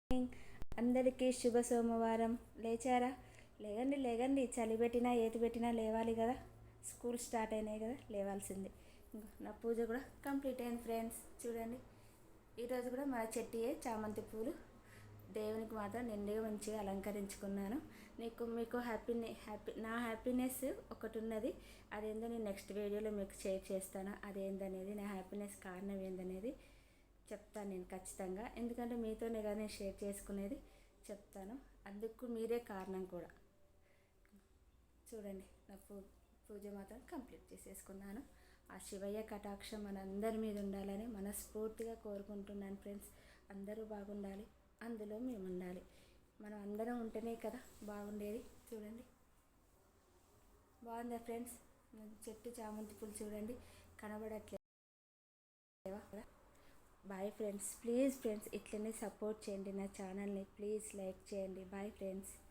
Morning. అందరికీ శుభ సోమవారం. లేచారా? లేగండి లేగండి, చలి పెట్టినా ఏది పెట్టినా లేవాలి కదా. స్కూల్ స్టార్ట్ అయినాయి కదా, లేవాల్సిందే. నా పూజ కూడా కంప్లీట్ అయింది ఫ్రెండ్స్. చూడండి, ఈరోజు కూడా మన చెట్టియే చామంతి పూలు దేవునికి మాత్రం నిండుగా మంచిగా అలంకరించుకున్నాను. మీకు నా హ్యాపీనెస్ ఒకటి ఉన్నది. అదేందో నేను నెక్స్ట్ వీడియోలో మీకు షేర్ చేస్తాను. అదేందనేది, నా హ్యాపీనెస్ కారణం ఏందనేది చెప్తాను నేను ఖచ్చితంగా. ఎందుకంటే మీతోనే కదా నేను షేర్ చేసుకునేది, చెప్తాను. అందుకు మీరే కారణం కూడా. చూడండి, నా పూజ మాత్రం కంప్లీట్ చేసేసుకున్నాను. ఆ శివయ్య కటాక్షం మనందరి మీద ఉండాలని మనస్ఫూర్తిగా కోరుకుంటున్నాను ఫ్రెండ్స్. అందరూ బాగుండాలి, అందులో మేము ఉండాలి. మనం అందరం ఉంటేనే కదా బాగుండేది. చూడండి, బాగుందా ఫ్రెండ్స్? చెట్టు చామంతి పూలు చూడండి, కనబడట్లేవా? Bye friends. ప్లీజ్ ఫ్రెండ్స్, ఇట్లనే సపోర్ట్ చేయండి నా ఛానల్ని. ప్లీజ్ లైక్ చేయండి. Bye friends.